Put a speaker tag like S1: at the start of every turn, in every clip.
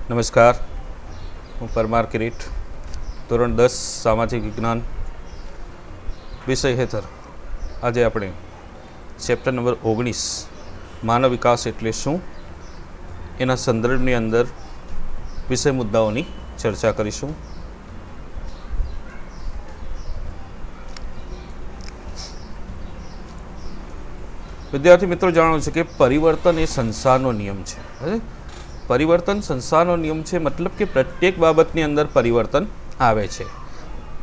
S1: નમસ્કાર, હું પરમાર કિરીટ, ધોરણ 10 સામાજિક વિજ્ઞાન વિષય હેઠળ આજે આપણે ચેપ્ટર નંબર 19 માનવ વિકાસ એટલે શું એના સંદર્ભની અંદર વિષય મુદ્દાઓની ચર્ચા કરીશું. વિદ્યાર્થી મિત્રો, જાણો છે કે પરિવર્તન એ સંસારનો નિયમ છે. પરિવર્તન સંસારનો નિયમ છે, મતલબ કે પ્રત્યેક બાબતની અંદર પરિવર્તન આવે છે.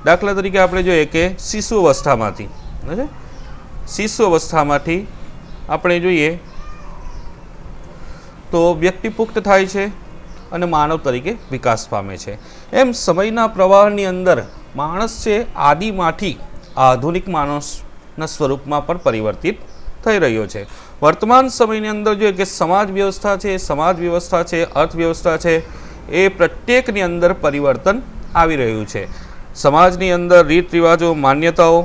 S1: દાખલા તરીકે આપણે જોઈએ કે શિશુ અવસ્થામાંથી આપણે જોઈએ તો વ્યક્તિ પુખ્ત થાય છે અને માનવ તરીકે વિકાસ પામે છે. એમ સમયના પ્રવાહની અંદર માણસ છે આદિમાંથી આધુનિક માણસના સ્વરૂપમાં પણ પરિવર્તિત થઈ રહ્યો છે. વર્તમાન સમયની અંદર જોઈએ કે સમાજ વ્યવસ્થા છે, અર્થવ્યવસ્થા છે, એ પ્રત્યેકની અંદર પરિવર્તન આવી રહ્યું છે. સમાજની અંદર રીત રિવાજો, માન્યતાઓ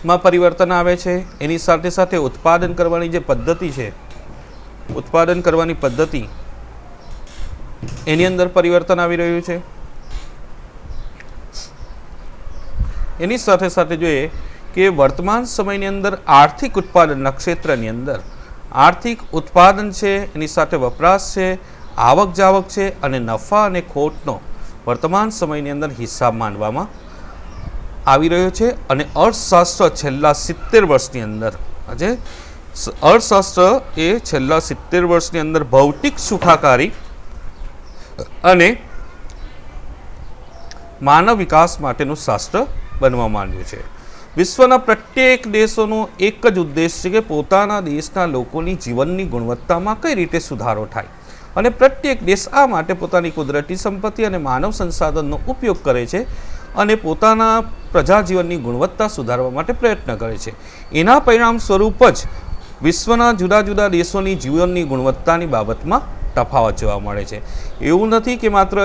S1: માં પરિવર્તન આવે છે. એની સાથે સાથે ઉત્પાદન કરવાની જે પદ્ધતિ છે, એની અંદર પરિવર્તન આવી રહ્યું છે. એની સાથે સાથે જોઈએ કે વર્તમાન સમયની અંદર આર્થિક ઉત્પાદનના ક્ષેત્રની અંદર આર્થિક ઉત્પાદન છે, એની સાથે વપરાશ છે, આવક જાવક છે અને નફા અને ખોટનો વર્તમાન સમયની અંદર હિસાબ માનવામાં આવી રહ્યો છે. અને અર્થશાસ્ત્ર છેલ્લા 70 વર્ષની અંદર છેલ્લા 70 વર્ષની અંદર ભૌતિક સુખાકારી અને માનવ વિકાસ માટેનું શાસ્ત્ર બનવા માંડ્યું છે. વિશ્વના પ્રત્યેક દેશોનો એક જ ઉદ્દેશ છે કે પોતાના દેશના લોકોની જીવનની ગુણવત્તામાં કઈ રીતે સુધારો થાય, અને પ્રત્યેક દેશ આ માટે પોતાની કુદરતી સંપત્તિ અને માનવ સંસાધનનો ઉપયોગ કરે છે અને પોતાના પ્રજાજીવનની ગુણવત્તા સુધારવા માટે પ્રયત્ન કરે છે. એના પરિણામ સ્વરૂપ જ વિશ્વના જુદા જુદા દેશોની જીવનની ગુણવત્તાની બાબતમાં તફાવત જોવા મળે છે. એવું નથી કે માત્ર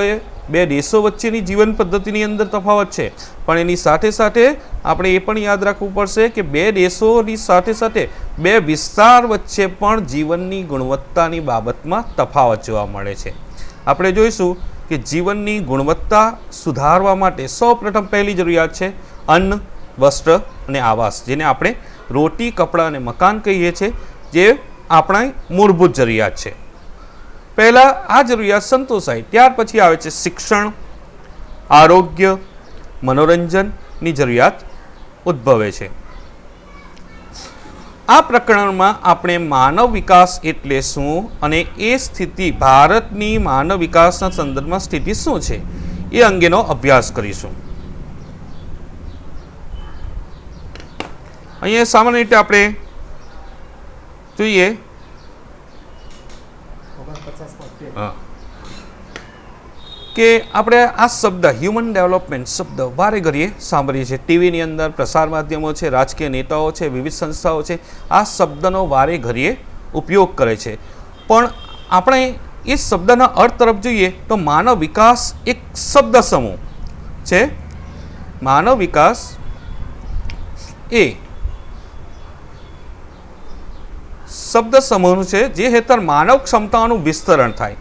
S1: બે દેશો વચ્ચેની જીવન પદ્ધતિની અંદર તફાવત છે, પણ એની સાથે સાથે આપણે એ પણ યાદ રાખવું પડશે કે બે દેશોની સાથે સાથે બે વિસ્તાર વચ્ચે પણ જીવનની ગુણવત્તાની બાબતમાં તફાવત જોવા મળે છે. આપણે જોઈશું કે જીવનની ગુણવત્તા સુધારવા માટે સૌપ્રથમ પહેલી જરૂરિયાત છે અન્ન, વસ્ત્ર અને આવાસ, જેને આપણે રોટી, કપડાં અને મકાન કહીએ છીએ, જે આપણા મૂળભૂત જરૂરિયાત છે. પહેલાં આ જરૂરિયાત સંતોષાય, ત્યાર પછી આવે છે શિક્ષણ, આરોગ્ય, મનોરંજનની જરૂરિયાત ઉદ્ભવે છે. આ પ્રકરણમાં આપણે માનવ વિકાસ એટલે શું અને એ સ્થિતિ, ભારતની માનવ વિકાસના સંદર્ભમાં સ્થિતિ શું છે, એ અંગેનો અભ્યાસ કરીશું. અહીંયા સામાન્ય રીતે આપણે જોઈએ કે આપણે આ શબ્દ હ્યુમન ડેવલપમેન્ટ શબ્દ વારે ઘડીએ સાંભળીએ છીએ. ટીવીની અંદર પ્રસાર માધ્યમો છે, રાજકીય નેતાઓ છે, વિવિધ સંસ્થાઓ છે, આ શબ્દનો વારે ઘડીએ ઉપયોગ કરે છે. પણ આપણે એ શબ્દના અર્થ તરફ જોઈએ તો માનવ વિકાસ એક શબ્દ સમૂહ છે. માનવ વિકાસ એ શબ્દ સમૂહ છે જે હેઠળ માનવ ક્ષમતાઓનું વિસ્તરણ થાય,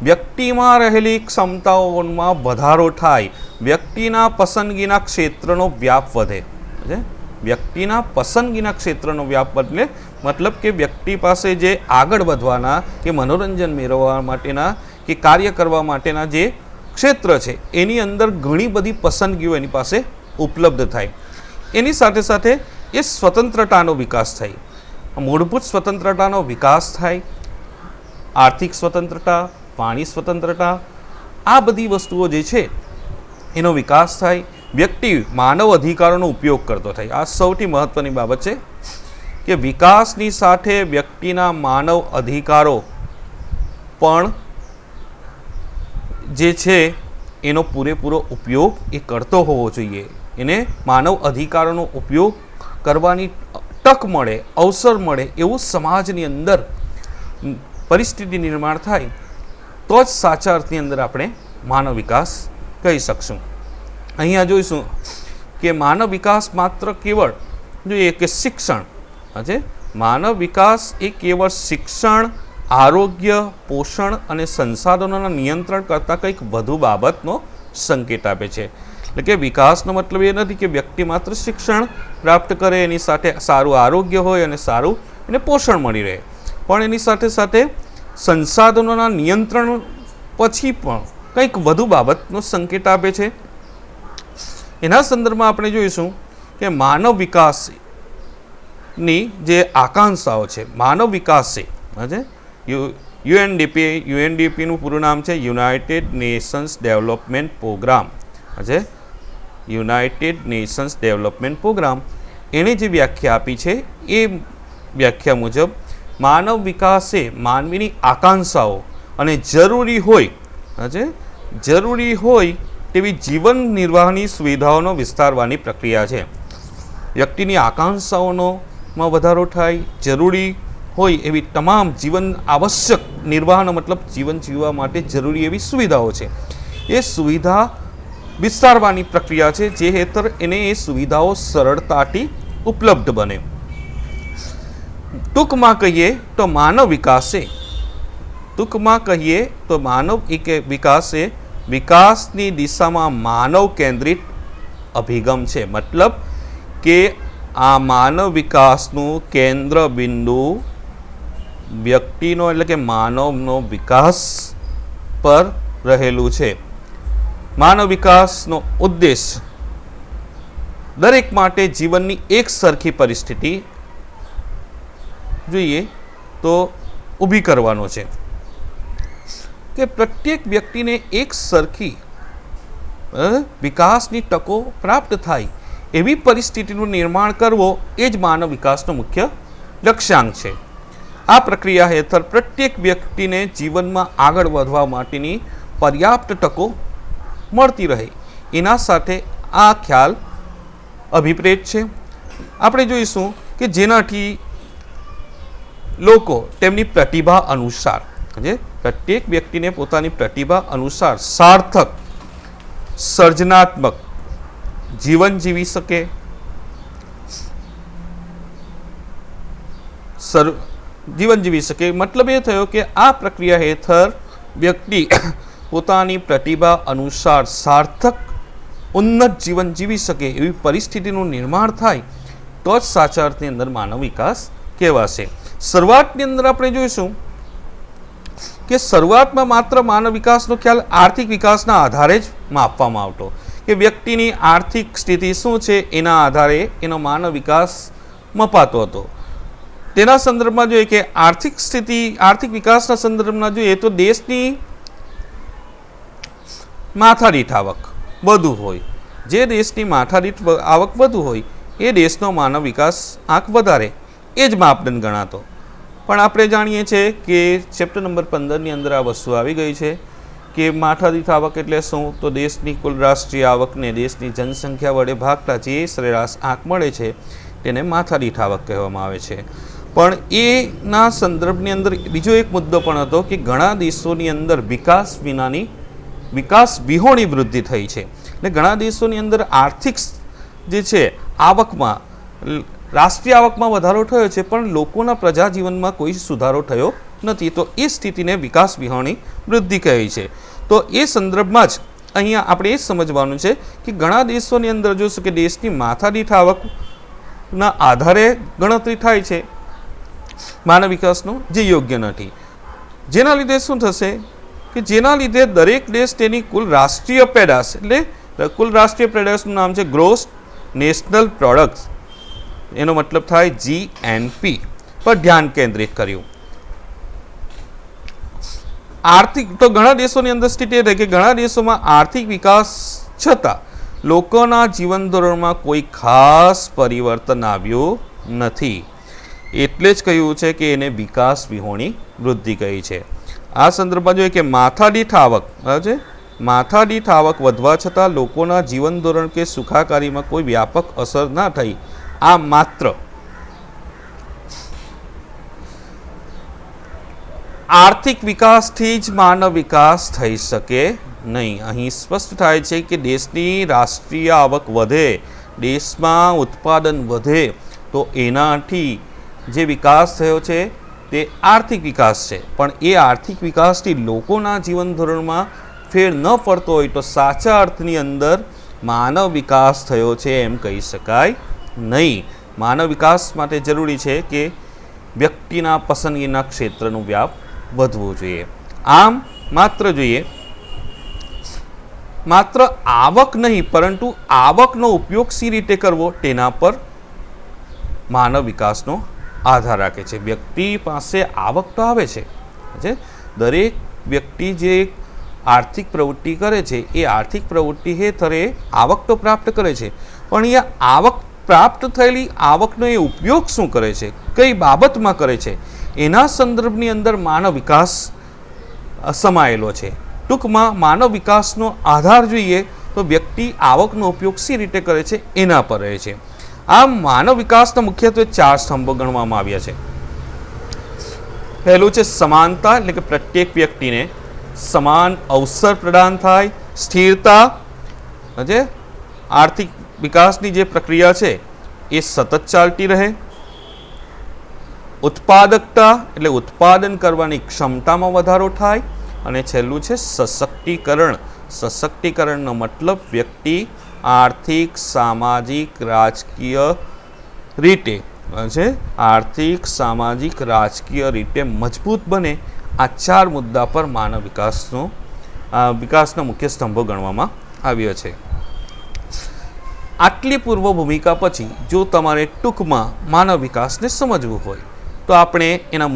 S1: વ્યક્તિમાં રહેલી ક્ષમતાઓમાં વધારો થાય, વ્યક્તિના પસંદગીના ક્ષેત્રનો વ્યાપ વધે. વ્યક્તિના પસંદગીના ક્ષેત્રનો વ્યાપ બદલે મતલબ કે વ્યક્તિ પાસે જે આગળ વધવાના કે મનોરંજન મેળવવા માટેના કે કાર્ય કરવા માટેના જે ક્ષેત્ર છે, એની અંદર ઘણી બધી પસંદગીઓ એની પાસે ઉપલબ્ધ થાય. એની સાથે સાથે એ સ્વતંત્રતાનો વિકાસ થાય, મૂળભૂત સ્વતંત્રતાનો વિકાસ થાય, આર્થિક સ્વતંત્રતા, પાણી સ્વતંત્રતા, આ બધી વસ્તુઓ જે છે એનો વિકાસ થાય. વ્યક્તિ માનવ અધિકારોનો ઉપયોગ કરતો થાય. આ સૌથી મહત્ત્વની બાબત છે કે વિકાસની સાથે વ્યક્તિના માનવ અધિકારો પણ જે છે એનો પૂરેપૂરો ઉપયોગ એ કરતો હોવો જોઈએ. એને માનવ અધિકારોનો ઉપયોગ કરવાની તક મળે, અવસર મળે, એવું સમાજની અંદર પરિસ્થિતિ નિર્માણ થાય તો જ સાચા અર્થની અંદર આપણે માનવ વિકાસ કહી શકશું. અહીંયા જોઈશું કે માનવ વિકાસ માત્ર કેવળ જોઈએ કે શિક્ષણ, માનવ વિકાસ એ કેવળ શિક્ષણ આરોગ્ય, પોષણ અને સંસાધનોના નિયંત્રણ કરતાં કંઈક વધુ બાબતનો સંકેત આપે છે. એટલે કે વિકાસનો મતલબ એ નથી કે વ્યક્તિ માત્ર શિક્ષણ પ્રાપ્ત કરે, એની સાથે સારું આરોગ્ય હોય અને સારું એને પોષણ મળી રહે, પણ એની સાથે સાથે સંસાધનોના નિયંત્રણ પછી પણ કંઈક વધુ બાબતનો સંકેત આપે છે. એના સંદર્ભમાં આપણે જોઈશું કે માનવ વિકાસની જે આકાંક્ષાઓ છે, માનવ વિકાસ છે, યુએનડીપીનું પૂરું નામ છે United Nations development programme, United Nations development programme, એણે જે વ્યાખ્યા આપી છે એ વ્યાખ્યા મુજબ માનવ વિકાસ એ માનવીની આકાંક્ષાઓ અને જરૂરી હોય તેવી જીવન નિર્વાહની સુવિધાઓનો વિસ્તારવાની પ્રક્રિયા છે. વ્યક્તિની આકાંક્ષાઓમાં વધારો થાય, જરૂરી હોય એવી તમામ જીવન આવશ્યક નિર્વાહનો મતલબ જીવન જીવવા માટે જરૂરી એવી સુવિધાઓ છે, એ સુવિધા વિસ્તારવાની પ્રક્રિયા છે, જે હેઠળ એને એ સુવિધાઓ સરળતાથી ઉપલબ્ધ બને. ટૂંકમાં કહીએ તો માનવ વિકાસ એ વિકાસની દિશામાં માનવ કેન્દ્રિત અભિગમ છે. મતલબ કે આ માનવ વિકાસનું કેન્દ્ર બિંદુ વ્યક્તિનો એટલે કે માનવનો વિકાસ પર રહેલું છે. માનવ વિકાસનો ઉદ્દેશ દરેક માટે જીવનની એક સરખી પરિસ્થિતિ જોઈએ તો ઊભી કરવાનો છે, કે પ્રત્યેક વ્યક્તિને એક સરખી વિકાસની તકો પ્રાપ્ત થાય એવી પરિસ્થિતિનું નિર્માણ કરવો એ જ માનવ વિકાસનો મુખ્ય લક્ષ્યાંક છે. આ પ્રક્રિયા હેઠળ પ્રત્યેક વ્યક્તિને જીવનમાં આગળ વધવા માટેની પર્યાપ્ત તકો મળતી રહે, એના સાથે આ ખ્યાલ અભિપ્રેત છે. આપણે જોઈશું કે જેનાથી લોકો તેમની પ્રતિભા અનુસાર, પ્રત્યેક વ્યક્તિને પોતાની પ્રતિભા અનુસાર સાર્થક, સર્જનાત્મક જીવન જીવી શકે, મતલબ એ થયો કે આ પ્રક્રિયા હેઠળ વ્યક્તિ પોતાની પ્રતિભા અનુસાર સાર્થક ઉન્નત જીવન જીવી શકે એવી પરિસ્થિતિનું નિર્માણ થાય તો જ સાચા અર્થની અંદર માનવ વિકાસ કહેવાશે. શરૂઆતની અંદર આપણે જોઈશું કે શરૂઆતમાં માત્ર માનવ વિકાસનો ખ્યાલ આર્થિક વિકાસના આધારે જ માપવામાં આવતો, કે વ્યક્તિની આર્થિક સ્થિતિ શું છે એના આધારે એનો માનવ વિકાસ મપાતો હતો. તેના સંદર્ભમાં જોઈએ કે આર્થિક વિકાસના સંદર્ભમાં જોઈએ તો દેશની માથાદીઠ આવક વધુ હોય, જે દેશની માથાદીઠ આવક વધુ હોય એ દેશનો માનવ વિકાસ આંક વધારે, એ જ માપદંડ ગણાતો. પણ આપણે જાણીએ છીએ કે ચેપ્ટર નંબર 15ની અંદર આ વસ્તુ આવી ગઈ છે કે માથાદીઠ આવક એટલે શું, તો દેશની કુલ રાષ્ટ્રીય આવકને દેશની જનસંખ્યા વડે ભાગતા જે સરેરાશ આંક મળે છે તેને માથાદીઠ આવક કહેવામાં આવે છે. પણ એના સંદર્ભની અંદર બીજો એક મુદ્દો પણ હતો કે ઘણા દેશોની અંદર વિકાસ વિહોણી વૃદ્ધિ થઈ છે, એટલે ઘણા દેશોની અંદર આર્થિક જે છે આવકમાં, રાષ્ટ્રીય આવકમાં વધારો થયો છે પણ લોકોના પ્રજા જીવનમાં કોઈ સુધારો થયો નથી, તો એ સ્થિતિને વિકાસ વિહોણી વૃદ્ધિ કહે છે. તો એ સંદર્ભમાં જ અહીંયા આપણે એ સમજવાનું છે કે ઘણા દેશોની અંદર જોશું કે દેશની માથાદીઠ આવકના આધારે ગણતરી થાય છે માનવ વિકાસનો, જે યોગ્ય નથી. જેના લીધે શું થશે કે જેના લીધે દરેક દેશ તેની કુલ રાષ્ટ્રીય પેદાશ, એટલે કુલ રાષ્ટ્રીય પેદાશનું નામ છે ગ્રોસ નેશનલ પ્રોડક્ટ, એનો મતલબ થાય GNP પર ધ્યાન કેન્દ્રિત કર્યું. તો ઘણા દેશોની અંદર સ્થિતિ એ થઈ કે ઘણા દેશોમાં આર્થિક વિકાસ છતાં લોકોના જીવન ધોરણમાં કોઈ ખાસ પરિવર્તન આવ્યું નથી, એટલે જ કહ્યું છે કે એને વિકાસ વિહોણી વૃદ્ધિ કહી છે. આ સંદર્ભમાં જોઈએ કે માથાદીઠ આવક વધવા છતાં લોકોના જીવન ધોરણ કે સુખાકારીમાં કોઈ વ્યાપક અસર ના થઈ. આ માત્ર આર્થિક વિકાસથી જ માનવ વિકાસ થઈ શકે નહીં. અહીં સ્પષ્ટ થાય છે કે દેશની રાષ્ટ્રીય આવક વધે, દેશમાં ઉત્પાદન વધે તો એનાથી જે વિકાસ થયો છે તે આર્થિક વિકાસ છે, પણ એ આર્થિક વિકાસથી લોકોના જીવન ધોરણમાં ફેર ન પડતો હોય તો સાચા અર્થની અંદર માનવ વિકાસ થયો છે એમ કહી શકાય નહીં. માનવ વિકાસ માટે જરૂરી છે કે વ્યક્તિના પસંદગીના ક્ષેત્રનું વ્યાપ વધવું જોઈએ. આમ માત્ર આવક નહીં પરંતુ આવકનો ઉપયોગ સી રીતે કરવો તેના પર માનવ વિકાસનો આધાર રાખે છે. વ્યક્તિ પાસે આવક તો આવે છે, દરેક વ્યક્તિ જે આર્થિક પ્રવૃત્તિ કરે છે એ આર્થિક પ્રવૃત્તિ હેઠળ આવક તો પ્રાપ્ત કરે છે, પણ એ આવક પ્રાપ્ત થયેલી આવકનો એ ઉપયોગ શું કરે છે, કઈ બાબતમાં કરે છે, એના સંદર્ભની અંદર માનવ વિકાસ સમાયેલો છે. ટૂંકમાં માનવ વિકાસનો આધાર જોઈએ તો વ્યક્તિ આવકનો ઉપયોગ સી રીતે કરે છે એના પર રહે છે. આમ માનવ વિકાસના મુખ્યત્વે 4 સ્તંભો ગણવામાં આવ્યા છે. પહેલું છે સમાનતા, એટલે કે પ્રત્યેક વ્યક્તિને સમાન અવસર પ્રદાન થાય. સ્થિરતા, આર્થિક વિકાસની જે પ્રક્રિયા છે એ સતત ચાલતી રહે. ઉત્પાદકતા, એટલે ઉત્પાદન કરવાની ક્ષમતામાં વધારો થાય. અને છેલ્લું છે સશક્તિકરણ. સશક્તિકરણનો મતલબ વ્યક્તિ આર્થિક, સામાજિક, રાજકીય રીતે રીતે મજબૂત બને. આ 4 મુદ્દા પર માનવ વિકાસના મુખ્ય સ્તંભો ગણવામાં આવ્યા છે. આટલી પૂર્વ ભૂમિકા પછી જો તમારે ટૂંકમાં માનવ વિકાસને સમજવું હોય તો આપણે એના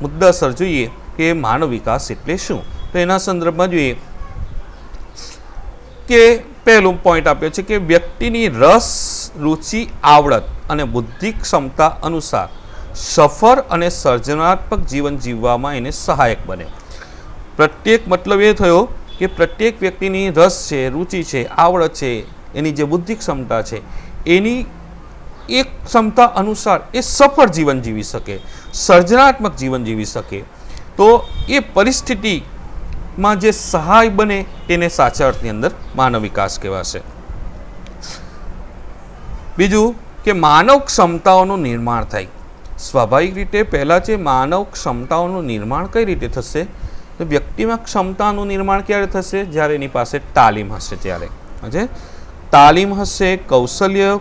S1: મુદ્દાસર જોઈએ કે માનવ વિકાસ એટલે શું. તો એના સંદર્ભમાં જોઈએ કે પહેલું પોઈન્ટ આપ્યો છે કે વ્યક્તિની રસ, રુચિ, આવડત અને બુદ્ધિ ક્ષમતા અનુસાર સફળ અને સર્જનાત્મક જીવન જીવવામાં એને સહાયક બને. પ્રત્યેક મતલબ એ થયો કે પ્રત્યેક વ્યક્તિની રસ છે, રુચિ છે, આવડત છે, એની જે બુદ્ધિ ક્ષમતા છે એની એક ક્ષમતા અનુસાર એ સફળ જીવન જીવી શકે, સર્જનાત્મક જીવન જીવી શકે. તો એ પરિસ્થિતિમાં જે સહાય બને તેને સાચા અર્થની અંદર માનવ વિકાસ કહેવાશે. બીજું કે માનવ ક્ષમતાઓનું નિર્માણ થાય. સ્વાભાવિક રીતે પહેલાં છે માનવ ક્ષમતાઓનું નિર્માણ કઈ રીતે થશે? તો વ્યક્તિમાં ક્ષમતાનું નિર્માણ ક્યારે થશે? જ્યારે એની પાસે તાલીમ હશે. ત્યારે તાલીમ હશે, કૌશલ્ય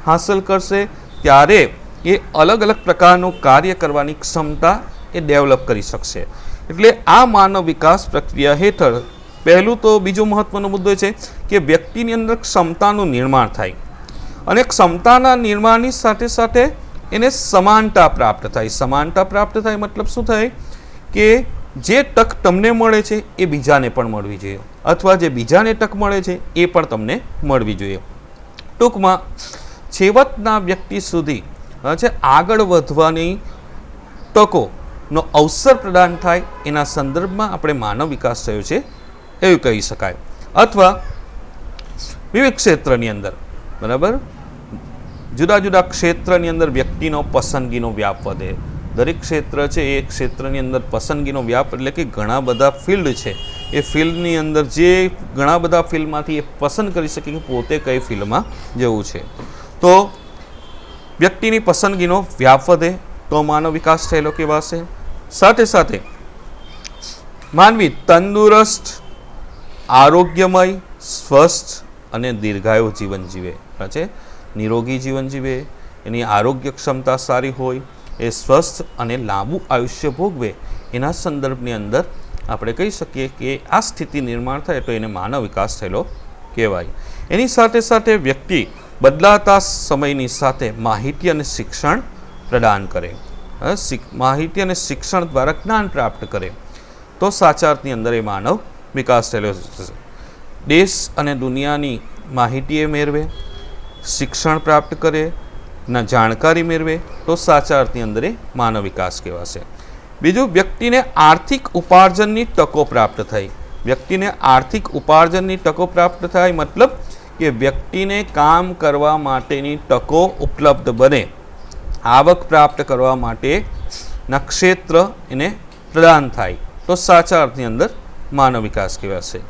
S1: હાંસલ કરશે, ત્યારે એ અલગ અલગ પ્રકારનું કાર્ય કરવાની ક્ષમતા એ ડેવલપ કરી શકશે. એટલે આ માનવ વિકાસ પ્રક્રિયા હેઠળ પહેલું તો બીજો મહત્વનો મુદ્દો છે કે વ્યક્તિની અંદર ક્ષમતાનું નિર્માણ થાય અને ક્ષમતાના નિર્માણની સાથે સાથે એને સમાનતા પ્રાપ્ત થાય. સમાનતા પ્રાપ્ત થાય મતલબ શું થાય કે જે તક તમને મળે છે એ બીજાને પણ મળવી જોઈએ, અથવા જે બીજાને તક મળે છે એ પણ તમને મળવી જોઈએ. ટૂંકમાં છેવટના વ્યક્તિ સુધી આગળ વધવાની તકોનો અવસર પ્રદાન થાય એના સંદર્ભમાં આપણે માનવ વિકાસ થયો છે એવું કહી શકાય. અથવા વિવિધ ક્ષેત્રની અંદર જુદા જુદા ક્ષેત્રની અંદર વ્યક્તિનો પસંદગીનો વ્યાપ વધે. દરેક ક્ષેત્ર છે એ ક્ષેત્રની અંદર પસંદગીનો વ્યાપ એટલે કે ઘણા બધા ફિલ્ડ છે, એ ફિલ્ડની અંદર જે ઘણા બધા ફિલ્ડમાંથી એ પસંદ કરી શકે કે પોતે કઈ ફિલ્ડમાં જવું છે. તો વ્યક્તિની પસંદગીનો વ્યાપ વધે તો માનવ વિકાસ થયેલો કહેવાશે. સાથે સાથે માનવી તંદુરસ્ત, આરોગ્યમય, સ્વસ્થ અને દીર્ઘાયુ જીવન જીવે છે. નિરોગી જીવન જીવે, એની આરોગ્ય ક્ષમતા સારી હોય, એ સ્વસ્થ અને લાંબુ આયુષ્ય ભોગવે, એના સંદર્ભની અંદર આપણે કહી શકીએ કે આ સ્થિતિ નિર્માણ થાય તો એને માનવ વિકાસ થયેલો કહેવાય. એની સાથે સાથે વ્યક્તિ બદલાતા સમયની સાથે માહિતી અને શિક્ષણ પ્રદાન કરે, માહિતી અને શિક્ષણ દ્વારા જ્ઞાન પ્રાપ્ત કરે તો સાચા અર્થની અંદર એ માનવ વિકાસ થયેલો થશે. દેશ અને દુનિયાની માહિતી એ મેળવે, શિક્ષણ પ્રાપ્ત કરે, જાણકારી મેળવે તો સાચા અર્થની અંદર એ માનવ વિકાસ કહેવાશે. બીજું, વ્યક્તિને આર્થિક ઉપાર્જનની તકો પ્રાપ્ત થઈ. વ્યક્તિને આર્થિક ઉપાર્જનની તકો પ્રાપ્ત થાય મતલબ કે વ્યક્તિને કામ કરવા માટેની તકો ઉપલબ્ધ બને, આવક પ્રાપ્ત કરવા માટેના ક્ષેત્ર એને પ્રદાન થાય તો સાચા અર્થની અંદર માનવ વિકાસ કહેવાશે.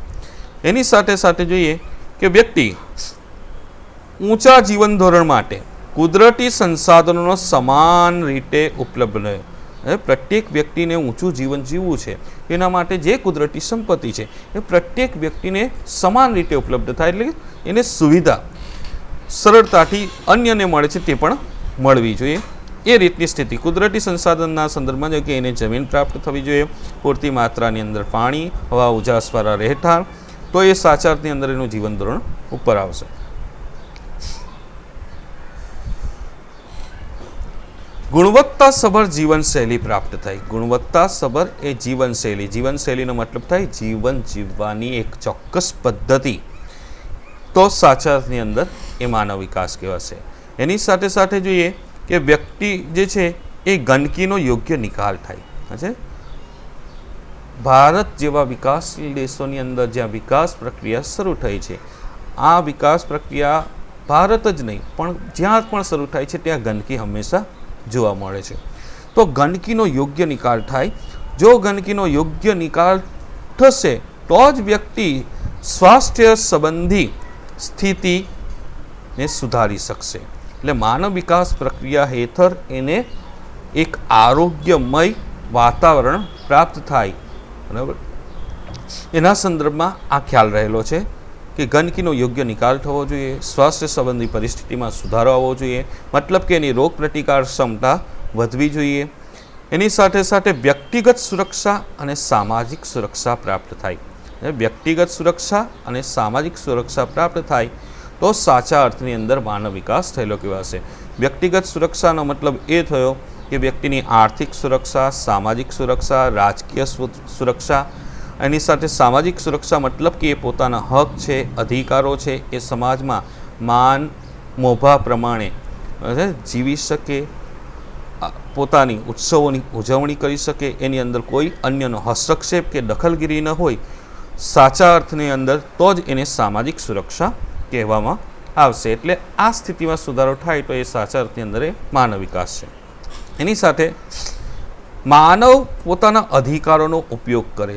S1: એની સાથે સાથે જોઈએ કે વ્યક્તિ ઊંચા જીવન ધોરણ માટે કુદરતી સંસાધનોનો સમાન રીતે ઉપલબ્ધ રહે. હવે પ્રત્યેક વ્યક્તિને ઊંચું જીવન જીવવું છે એના માટે જે કુદરતી સંપત્તિ છે એ પ્રત્યેક વ્યક્તિને સમાન રીતે ઉપલબ્ધ થાય, એટલે એને સુવિધા સરળતાથી અન્યને મળે છે તે પણ મળવી જોઈએ. એ રીતની સ્થિતિ કુદરતી સંસાધનના સંદર્ભમાં જો કે એને જમીન પ્રાપ્ત થવી જોઈએ, પૂરતી માત્રાની અંદર પાણી, હવા, ઉજાસવાળા રહેઠાણ, તો એ સાચા અર્થની અંદર એનું જીવન ધોરણ ઉપર આવશે. ગુણવત્તાસભર જીવનશૈલી પ્રાપ્ત થાય. ગુણવત્તાસભર એ જીવનશૈલી, જીવનશૈલીનો મતલબ થાય જીવન જીવવાની એક ચોક્કસ પદ્ધતિ, તો સાચા અર્થની અંદર એ માનવ વિકાસ કહેવાશે. એની સાથે સાથે જોઈએ કે વ્યક્તિ જે છે એ ગંદકીનો યોગ્ય નિકાલ થાય છે. ભારત જેવા વિકાસશીલ દેશોની અંદર જ્યાં વિકાસ પ્રક્રિયા શરૂ થઈ છે, આ વિકાસ પ્રક્રિયા ભારત જ નહીં પણ જ્યાં પણ શરૂ થાય છે ત્યાં ગંદકી હંમેશા જોવા મળે છે. તો ગંદકીનો યોગ્ય નિકાલ થાય. જો ગંદકીનો યોગ્ય નિકાલ થશે તો જ વ્યક્તિ સ્વાસ્થ્ય સંબંધી સ્થિતિને સુધારી શકશે. એટલે માનવ વિકાસ પ્રક્રિયા હેઠળ એને એક આરોગ્યમય વાતાવરણ પ્રાપ્ત થાય. બરાબર, એના સંદર્ભમાં આ ખ્યાલ રહેલો છે કે ગંદકીનો યોગ્ય નિકાલ થવો જોઈએ, સ્વાસ્થ્ય સંબંધી પરિસ્થિતિમાં સુધારો આવવો જોઈએ, મતલબ કે એની રોગ પ્રતિકાર ક્ષમતા વધવી જોઈએ. એની સાથે સાથે વ્યક્તિગત સુરક્ષા અને સામાજિક સુરક્ષા પ્રાપ્ત થાય. વ્યક્તિગત સુરક્ષા અને સામાજિક સુરક્ષા પ્રાપ્ત થાય તો સાચા અર્થની અંદર માનવ વિકાસ થયેલો કહેવાશે. વ્યક્તિગત સુરક્ષાનો મતલબ એ થયો કે વ્યક્તિની આર્થિક સુરક્ષા, સામાજિક સુરક્ષા, રાજકીય સુરક્ષા. એની સાથે સામાજિક સુરક્ષા મતલબ કે એ પોતાના હક છે, અધિકારો છે એ સમાજમાં માન મોભા પ્રમાણે જીવી શકે, પોતાની ઉત્સવોની ઉજવણી કરી શકે, એની અંદર કોઈ અન્યનો હસ્તક્ષેપ કે દખલગીરી ન હોય સાચા અર્થની અંદર, તો જ એને સામાજિક સુરક્ષા કહેવામાં આવશે. એટલે આ સ્થિતિમાં સુધારો થાય તો એ સાચા અર્થની અંદર એ માનવ વિકાસ છે. એની સાથે માનવ પોતાના અધિકારોનો ઉપયોગ કરે.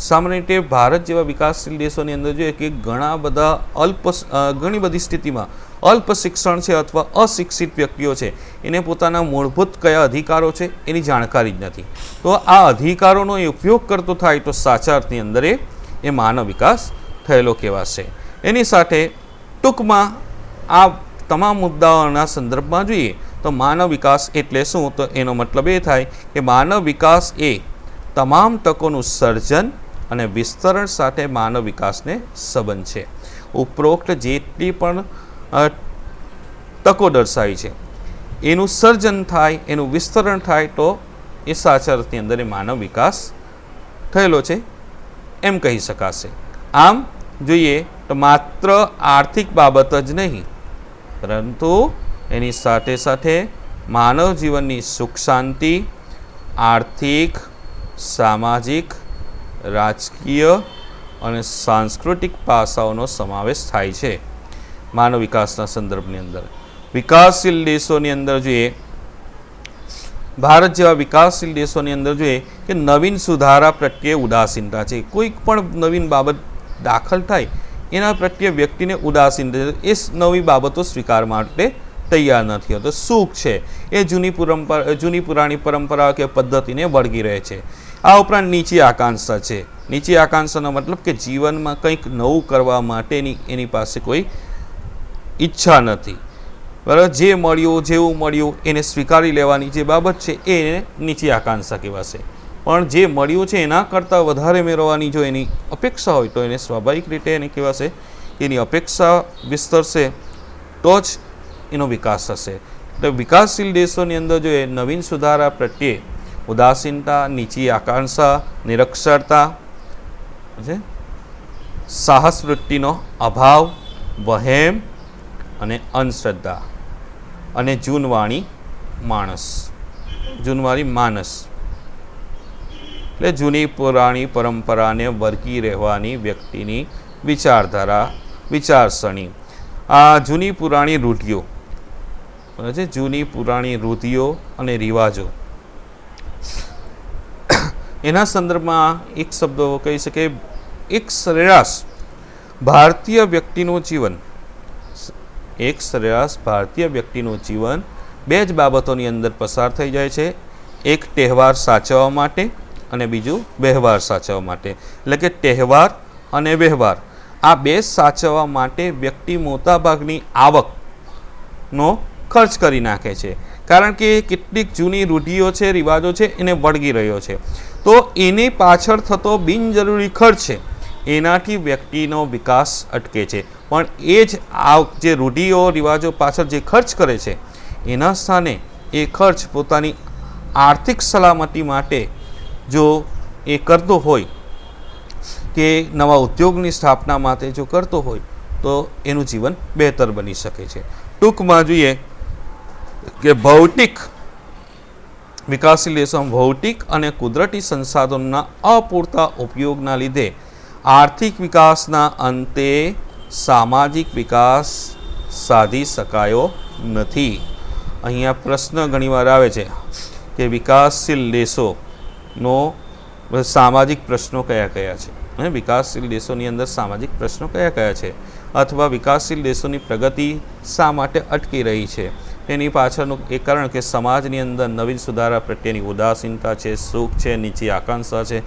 S1: સામાન્ય રીતે ભારત જેવા વિકાસશીલ દેશોની અંદર જોઈએ કે ઘણી બધી સ્થિતિમાં અલ્પ શિક્ષણ છે અથવા અશિક્ષિત વ્યક્તિઓ છે, એને પોતાના મૂળભૂત કયા અધિકારો છે એની જાણકારી જ નથી. તો આ અધિકારોનો એ ઉપયોગ કરતો થાય તો સાચા અર્થની અંદર એ માનવ વિકાસ થયેલો કહેવાશે. એની સાથે ટૂંકમાં આ તમામ મુદ્દાઓના સંદર્ભમાં જોઈએ તો માનવ વિકાસ એટલે શું, તો એનો મતલબ એ થાય કે માનવ વિકાસ એ તમામ તકોનું સર્જન અને વિસ્તરણ સાથે માનવ વિકાસને સંબંધ છે. ઉપરોક્ત જેટલી પણ તકો દર્શાવી છે એનું સર્જન થાય, એનું વિસ્તરણ થાય તો એ સાચા અર્થની અંદર એ માનવ વિકાસ થયેલો છે એમ કહી શકાશે. આમ જોઈએ તો માત્ર આર્થિક બાબત જ નહીં પરંતુ એની સાથે સાથે માનવ જીવનની સુખ શાંતિ, આર્થિક, સામાજિક, રાજકીય અને સાંસ્કૃતિક પાસાઓનો સમાવેશ થાય છે માનવ વિકાસના સંદર્ભની અંદર. વિકાસશીલ દેશોની અંદર જોઈએ, ભારત જેવા વિકાસશીલ દેશોની અંદર જોઈએ કે નવીન સુધારા પ્રત્યે ઉદાસીનતા છે. કોઈક પણ નવીન બાબત દાખલ થાય એના પ્રત્યે વ્યક્તિને ઉદાસીન છે, એ નવી બાબતો સ્વીકાર માટે તૈયાર નથી હોતો. સુખ છે એ જૂની પુરાણી પરંપરા કે પદ્ધતિને વળગી રહે છે. આ ઉપરાંત નીચી આકાંક્ષા છે. નીચી આકાંક્ષાનો મતલબ કે જીવનમાં કંઈક નવું કરવા માટેની એની પાસે કોઈ ઈચ્છા નથી. બરાબર, જે મળ્યું જેવું મળ્યું એને સ્વીકારી લેવાની જે બાબત છે એ નીચી આકાંક્ષા કહેવાશે. પણ જે મળ્યું છે એના કરતાં વધારે મેળવવાની જો એની અપેક્ષા હોય તો એને સ્વાભાવિક રીતે એને કહેવાશે એની અપેક્ષા વિસ્તરશે તો જ એનો વિકાસ થશે. એટલે વિકાસશીલ દેશોની અંદર જો એ નવીન સુધારા પ્રત્યે ઉદાસીનતા, નીચી આકાંક્ષા, નિરક્ષરતા, સાહસ વૃત્તિનો અભાવ, વહેમ અને અંધશ્રદ્ધા અને જૂનવાણી માનસ એટલે જૂની પુરાણી પરંપરાને વળગી રહેવાની વ્યક્તિની વિચારધારા, વિચારસરણી. આ જૂની પુરાણી રૂઢિઓ છે, જૂની પુરાણી રૂઢિઓ અને રિવાજો એના સંદર્ભમાં એક શબ્દ કહી શકે, એક સરેરાશ ભારતીય વ્યક્તિનું જીવન, એક સરેરાશ ભારતીય વ્યક્તિનું જીવન બે જ બાબતોની અંદર પસાર થઈ જાય છે. એક તહેવાર સાચવવા માટે અને બીજું વ્યવહાર સાચવવા માટે. એટલે કે તહેવાર અને વ્યવહાર આ બે સાચવવા માટે વ્યક્તિ મોટાભાગની આવકનો ખર્ચ કરી નાખે છે, કારણ કે કેટલીક જૂની રૂઢિઓ છે, રિવાજો છે, એને વળગી રહ્યો છે. તો એની પાછળ થતો બિનજરૂરી ખર્ચ છે એનાથી વ્યક્તિનો વિકાસ અટકે છે. પણ એ જ આ જે રૂઢિઓ રિવાજો પાછળ જે ખર્ચ કરે છે એના સ્થાને એ ખર્ચ પોતાની આર્થિક સલામતી માટે જો એ કરતો હોય કે નવા ઉદ્યોગની સ્થાપના માટે જો કરતો હોય તો એનું જીવન બહેતર બની શકે છે. ટૂંકમાં જોઈએ કે ભૌતિક વિકાસશીલ દેશોમાં ભૌતિક અને કુદરતી સંસાધનોના અપૂરતા ઉપયોગના લીધે આર્થિક વિકાસના અંતે સામાજિક વિકાસ સાધી શકાયો નથી. અહીંયા પ્રશ્ન ઘણીવાર આવે છે કે વિકાસશીલ દેશોનો સામાજિક પ્રશ્નો કયા કયા છે, અને વિકાસશીલ દેશોની અંદર સામાજિક પ્રશ્નો કયા કયા છે, અથવા વિકાસશીલ દેશોની પ્રગતિ શા માટે અટકી રહી છે. એની પાછળનું એક કારણ કે સમાજની અંદર નવીન સુધારા પ્રત્યેની ઉદાસીનતા છે, સુખ છે, નીચી આકાંક્ષા છે,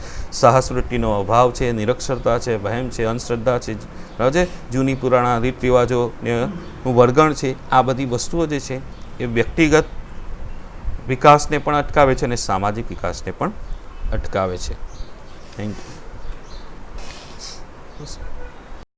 S1: સાહસવૃત્તિનો અભાવ છે, નિરક્ષરતા છે, વહેમ છે, અંધશ્રદ્ધા છે, જૂની પુરાણા રીત રિવાજોનું વળગણ છે. આ બધી વસ્તુઓ જે છે એ વ્યક્તિગત વિકાસને પણ અટકાવે છે અને સામાજિક વિકાસને પણ અટકાવે છે. Thank you.